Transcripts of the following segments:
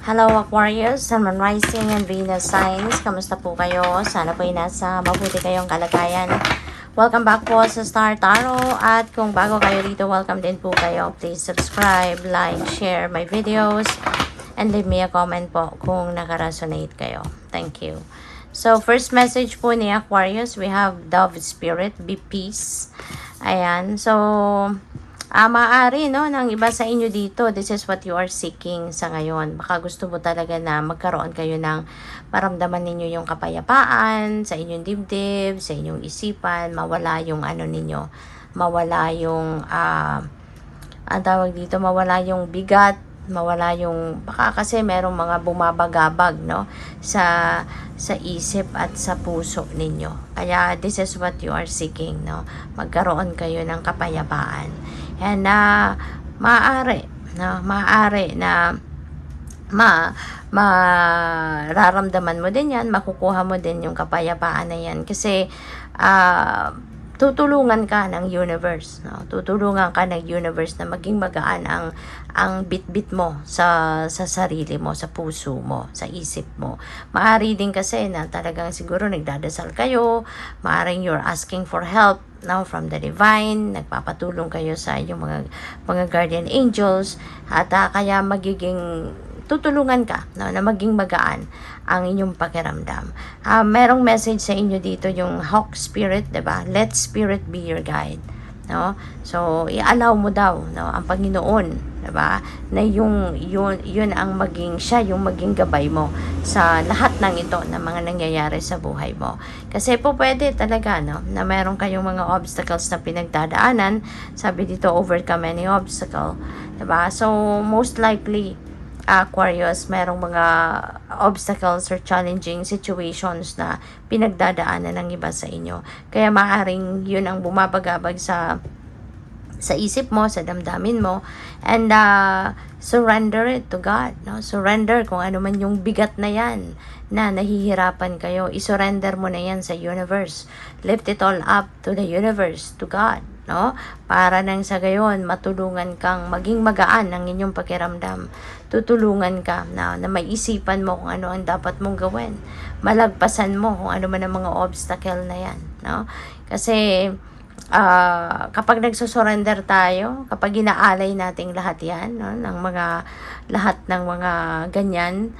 Hello Aquarius, Sun, Moon, Rising, and Venus signs. Kamusta po kayo? Sana po ay nasa mabuti kayong kalagayan. Welcome back po sa Star Tarot. At kung bago kayo dito, welcome din po kayo. Please subscribe, like, share my videos, and leave me a comment po kung nakaresonate kayo. Thank you. So, first message po ni Aquarius, we have Dove Spirit, be peace. Ayan. So, maaari, no, ng iba sa inyo dito, this is what you are seeking sa ngayon. Baka gusto mo talaga na magkaroon kayo ng maramdaman ninyo yung kapayapaan sa inyong dibdib, sa inyong isipan, mawala yung ano ninyo, mawala yung, ang tawag dito, mawala yung bigat, mawala yung, baka kasi merong mga bumabagabag, no, sa isip at sa puso ninyo. Kaya this is what you are seeking, no, magkaroon kayo ng kapayapaan. And maaari na mararamdaman mo din yan, makukuha mo din yung kapayapaan na yan kasi tutulungan ka ng universe, no? Tutulungan ka ng universe na maging magaan ang bit-bit mo sa sarili mo, sa puso mo, sa isip mo. Maaari din kasi na talagang siguro nagdadasal kayo, maaaring you're asking for help now from the divine, nagpapatulong kayo sa inyong mga guardian angels, at kaya magiging tutulungan ka, no, na maging magaan ang inyong pakiramdam. Merong message sa inyo dito yung Hawk Spirit, 'di ba? Let Spirit be your guide, no? So i-allow mo daw, no, ang Panginoon, 'di ba? Na yun ang maging siya yung maging gabay mo sa lahat ng ito na mga nangyayari sa buhay mo. Kasi po pwede talaga, no, na meron kayong mga obstacles na pinagdadaanan. Sabi dito, overcome any obstacle, 'di ba? So most likely Aquarius, merong mga obstacles or challenging situations na pinagdadaanan ng iba sa inyo. Kaya maaaring yun ang bumabagabag sa isip mo, sa damdamin mo, and surrender it to God, no? Surrender kung ano man yung bigat na yan na nahihirapan kayo, isurrender mo na yan sa universe. Lift it all up to the universe, to God, no? Para nang sa gayon matulungan kang maging magaan ang inyong pakiramdam. Tutulungan ka na maisipan mo kung ano ang dapat mong gawin. Malagpasan mo kung ano man ang mga obstacle na yan, no? Kasi kapag nagsusurrender tayo, kapag inaalay nating lahat yan, no, ng lahat ng mga ganyan,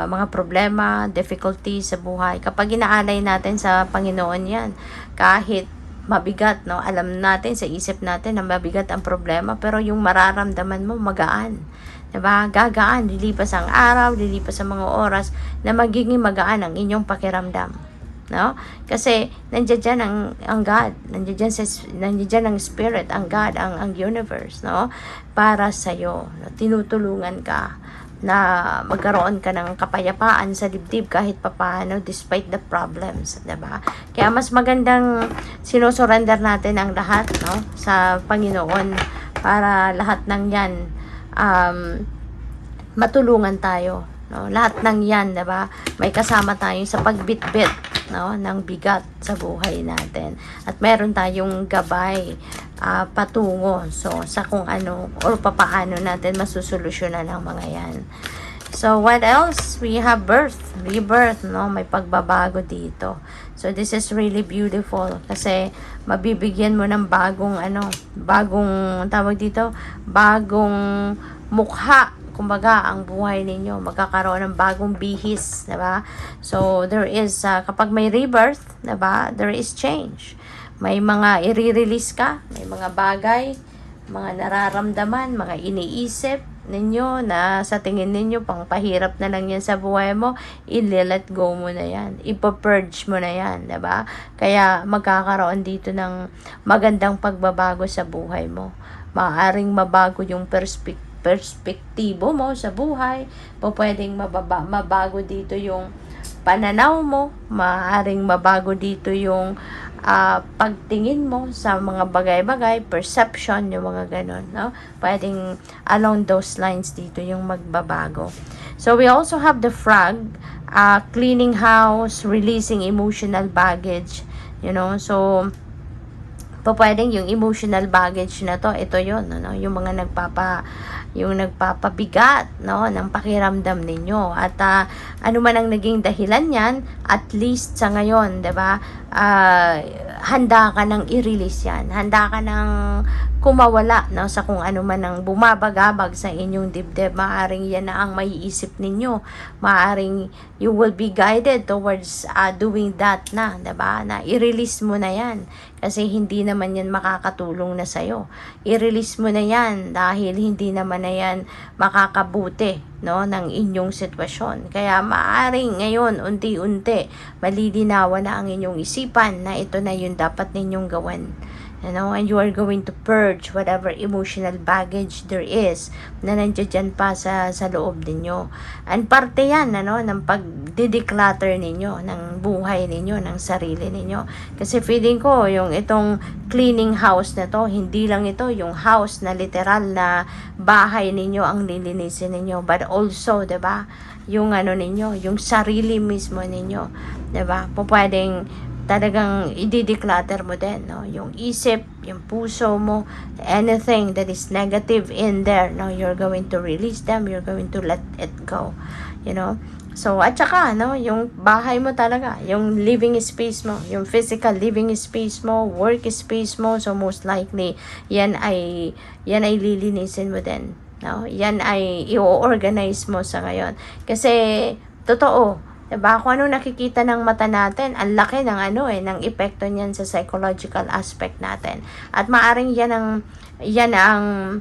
mga problema, difficulties sa buhay, kapag inaalay natin sa Panginoon yan, kahit mabigat, no, alam natin sa isip natin na mabigat ang problema, pero yung mararamdaman mo magaan, diba? Gagaan, lilipas ang araw, lilipas ang mga oras na magiging magaan ang inyong pakiramdam, no? Kasi nandiyan dyan ang God, nandiyan ang Spirit, ang God, ang universe, no, para sa iyo, no? Tinutulungan ka na magkaroon ka ng kapayapaan sa dibdib kahit papaano despite the problems, diba? Kaya mas magandang sinusurrender natin ang lahat, no, sa Panginoon para lahat ng yan matulungan tayo, no? Lahat ng yan, diba? May kasama tayo sa pagbitbit, no, ng bigat sa buhay natin. At meron tayong gabay patungo sa kung ano or papaano natin masusolusyonan ang mga yan. So what else? We have birth, rebirth, no? May pagbabago dito. So this is really beautiful kasi mabibigyan mo ng bagong tawag dito, bagong mukha. Kumbaga, ang buhay ninyo, magkakaroon ng bagong bihis, diba? So, there is, kapag may rebirth, diba, there is change. May mga i-release ka, may mga bagay, mga nararamdaman, mga iniisip ninyo na sa tingin ninyo, pangpahirap na lang yan sa buhay mo, i-let go mo na yan. Ipa-purge mo na yan, diba? Kaya, magkakaroon dito ng magandang pagbabago sa buhay mo. Maaaring mabago yung perspektibo mo sa buhay, pwedeng mabago dito yung pananaw mo, maaaring mabago dito yung pagtingin mo sa mga bagay-bagay, perception, yung mga ganon, no? Pwedeng along those lines dito yung magbabago. So we also have the frog, cleaning house, releasing emotional baggage, you know. So pwedeng yung emotional baggage na to, ito yon, no? Yung mga yung nagpapabigat, no, ng pakiramdam ninyo. At ano man ang naging dahilan yan, at least sa ngayon, 'di ba? Handa ka nang i-release yan. Handa ka nang kumawala, no, sa kung ano man ang bumabagabag sa inyong dibdib. Maaring yan na ang maiisip ninyo. Maaring you will be guided towards doing that na, 'di ba? Na i-release mo na yan kasi hindi naman yan makakatulong na sa'yo. I-release mo na yan dahil hindi naman na yan makakabuti, no, ng inyong sitwasyon. Kaya maaring ngayon unti-unti malilinawan na ang inyong isipan na ito na yung dapat ninyong gawin. You know, and you are going to purge whatever emotional baggage there is na nandiyan pa sa loob ninyo. And parte yan, ano, ng pag-declutter ninyo, ng buhay ninyo, ng sarili ninyo. Kasi feeling ko, yung itong cleaning house na to, hindi lang ito yung house na literal na bahay ninyo ang lilinisin ninyo, but also, 'di ba, yung ano ninyo, yung sarili mismo ninyo, 'di ba? Pwedeng talagang i-declutter mo din, no? Yung isip, yung puso mo, anything that is negative in there, no? You're going to release them, you're going to let it go, you know? So, at saka, no, yung bahay mo talaga, yung living space mo, yung physical living space mo, work space mo, so most likely, yan ay lilinisin mo din, no? Yan ay i-organize mo sa ngayon. Kasi, totoo, diba? Kung ano nakikita ng mata natin, ang laki ng ng epekto niyan sa psychological aspect natin. At maaring yan ang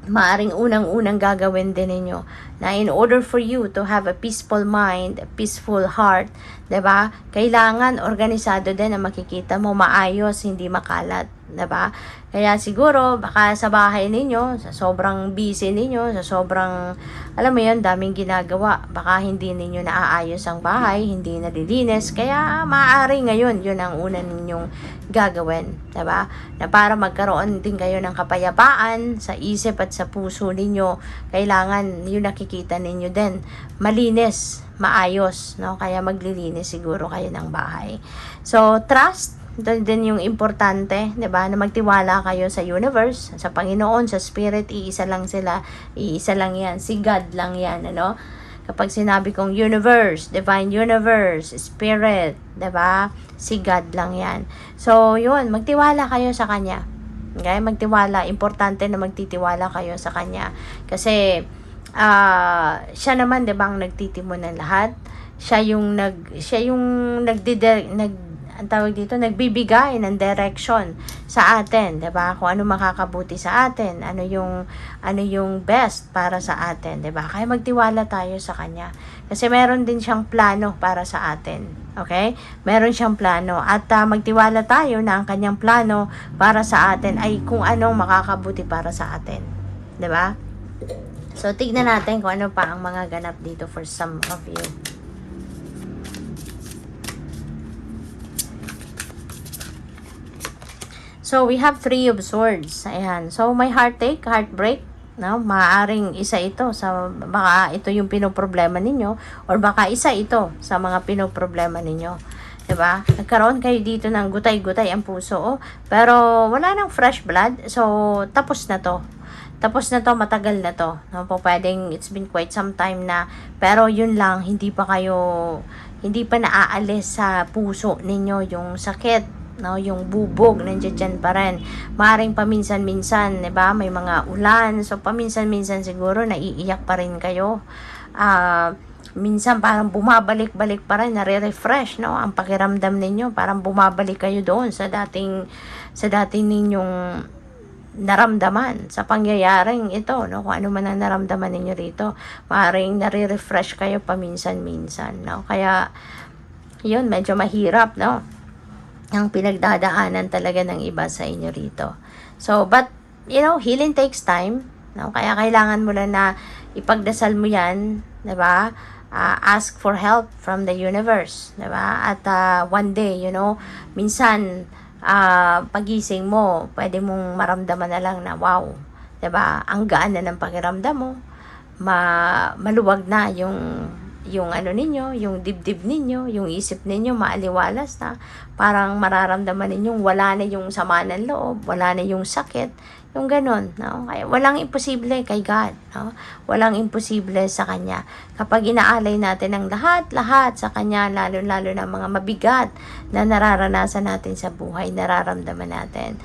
maaring unang-unang gagawin din ninyo na in order for you to have a peaceful mind, a peaceful heart, 'di ba? Kailangan organisado din na makikita mo maayos, hindi makalat, 'di ba? Kaya siguro baka sa bahay ninyo, sa sobrang busy ninyo, sa sobrang alam mo 'yon, daming ginagawa, baka hindi ninyo naaayos ang bahay, hindi nalilinis, kaya maaari ngayon 'yun ang una ninyong gagawin, 'di ba? Na para magkaroon din kayo ng kapayapaan sa isip at sa puso ninyo, kailangan 'yung nakikita ninyo din malinis, maayos, no? Kaya maglilinis siguro kayo ng bahay. So, trust, ito din yung importante, 'di ba? Na magtiwala kayo sa universe, sa Panginoon, sa Spirit, iisa lang sila, iisa lang 'yan, si God lang 'yan, ano? Kapag sinabi kong universe, divine universe, spirit, 'di ba? Si God lang 'yan. So, 'yun, magtiwala kayo sa kanya. Okay? Magtiwala, importante na magtitiwala kayo sa kanya. Kasi siya naman 'di ba ang nagtitimon ng lahat. Siya yung ang tawag dito, nagbibigay ng direction sa atin, 'di ba? Kung ano makakabuti sa atin, ano yung best para sa atin, 'di ba? Kaya magtiwala tayo sa kanya. Kasi meron din siyang plano para sa atin. Okay? Meron siyang plano at magtiwala tayo na ang kanyang plano para sa atin ay kung anong makakabuti para sa atin. 'Di ba? So, tignan natin kung ano pa ang mga ganap dito for some of you. So, we have 3 of swords. Ayan. So, may heartache, heartbreak. No? Maaaring isa ito sa, baka ito yung pinoproblema ninyo or baka isa ito sa mga pinoproblema ninyo. 'Di ba? Nagkaroon kayo dito ng gutay-gutay ang puso, pero wala nang fresh blood. So, tapos na to. Tapos na to, matagal na to. No? Pwedeng it's been quite some time na, pero yun lang, hindi pa naaalis sa puso ninyo yung sakit, no, yung bubog nandiyan pa rin. Maring paminsan-minsan, 'di ba? May mga ulan, so paminsan-minsan siguro naiiyak pa rin kayo. Minsan parang bumabalik-balik pa rin, nare-refresh, no, ang pakiramdam ninyo, parang bumabalik kayo doon sa dating ninyong naramdaman sa pangyayaring ito, no? Kung ano man ang naramdaman ninyo rito, maaaring nare-refresh kayo paminsan-minsan, no? Kaya yun, medyo mahirap, no, ang pinagdadaanan talaga ng iba sa inyo rito. So, but healing takes time, no? Kaya kailangan mo lang na ipagdasal mo yan, 'di ba? Ask for help from the universe, 'di ba? At one day, minsan pagising mo, pwede mong maramdaman na lang na wow, 'di ba? Ang gaan na ng pakiramdam mo. Maluwag na yung ano ninyo, yung dibdib ninyo, yung isip ninyo maaliwalas na. Parang mararamdaman ninyong wala na yung sama ng loob, wala na yung sakit, Yung ganun, no? Kaya walang imposible kay God, no? Walang imposible sa Kanya. Kapag inaalay natin ang lahat sa Kanya, lalo-lalo na mga mabigat na nararanasan natin sa buhay, nararamdaman natin,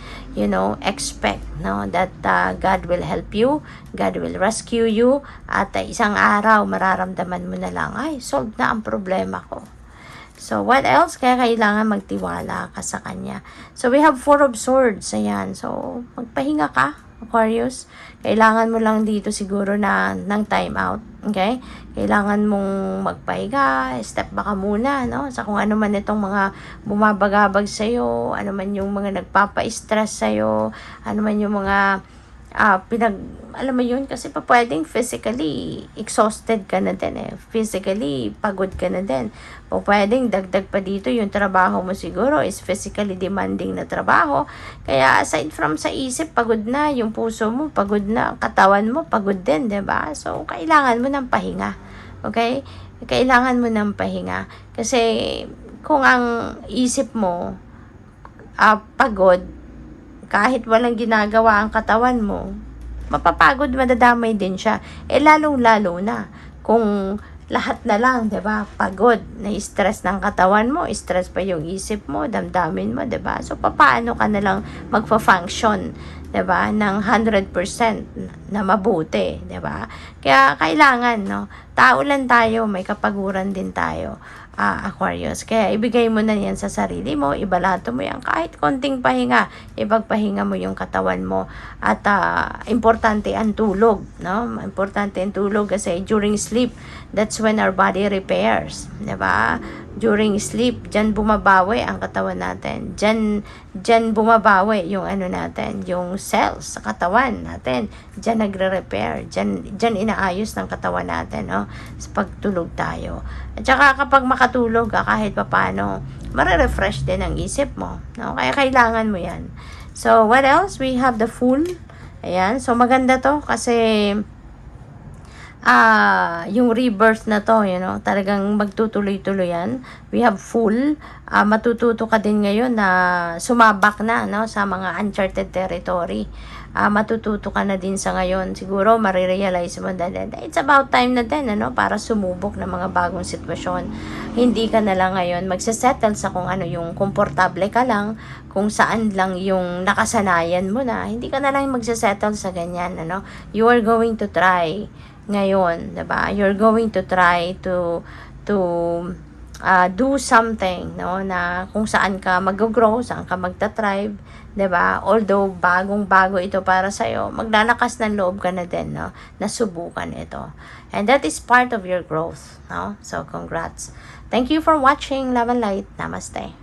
expect, no, that God will help you, God will rescue you, at isang araw mararamdaman mo na lang, ay, solved na ang problema ko. So, what else? Kaya kailangan magtiwala ka sa Kanya. So, we have 4 of Swords. Ayan. So, magpahinga ka, Aquarius. Kailangan mo lang dito siguro ng time out. Okay? Kailangan mong magpahinga, step back ka muna, no? Sa kung ano man itong mga bumabagabag sa'yo, ano man yung mga nagpapa-stress sa'yo, ano man yung mga alam mo yun, kasi pa pwedeng physically exhausted ka na din physically pagod ka na din, o pwedeng dagdag pa dito yung trabaho mo siguro is physically demanding na trabaho, kaya aside from sa isip pagod na, yung puso mo pagod na, katawan mo pagod din, diba? So kailangan mo ng pahinga, okay? Kailangan mo ng pahinga, kasi kung ang isip mo pagod, kahit walang ginagawa ang katawan mo, mapapagod, madadamay din siya. Lalong-lalo na kung lahat na lang, 'di ba? Pagod, na-stress ng katawan mo, stress pa yung isip mo, damdamin mo, 'di ba? So paano ka na lang magfa-function, 'di ba? Ng 100% na mabuti, 'di ba? Kaya kailangan, no, tao lang tayo, may kapaguran din tayo. Aquarius. Kaya ibigay mo na yan sa sarili mo, ibalato mo yan, kahit konting pahinga, ipagpahinga mo yung katawan mo. At importante ang tulog, no? Importante ang tulog kasi during sleep, that's when our body repairs, 'di ba? During sleep, diyan bumabawi ang katawan natin. Diyan bumabawi yung natin, yung cells sa katawan natin. Diyan nagre-repair, diyan inaayos ng katawan natin, no? Sa pagtulog tayo. At saka kapag makatulog ka, kahit papaano, mare-refresh din ang isip mo, no? Kaya kailangan mo 'yan. So, what else? We have the Fool. Ayan, so maganda 'to kasi yung rebirth na to, talagang magtutuloy-tuloy yan. We have Fool. Matututo ka din ngayon na sumabak na, no, sa mga uncharted territory. Matututo ka na din sa ngayon. Siguro marirealize mo that it's about time na din, para sumubok ng mga bagong sitwasyon. Hindi ka na lang ngayon magsasettle sa kung ano yung komportable ka lang, kung saan lang yung nakasanayan mo na. Hindi ka na lang magsasettle sa ganyan, You are going to try ngayon, 'di ba? You're going to try to do something, no, na kung saan ka mag-grow, saan ka magta-thrive, 'di ba? Although bagong-bago ito para sa iyo, maglalakas ng loob ka na din, no, na subukan ito. And that is part of your growth, no? So congrats. Thank you for watching. Love and light. Namaste.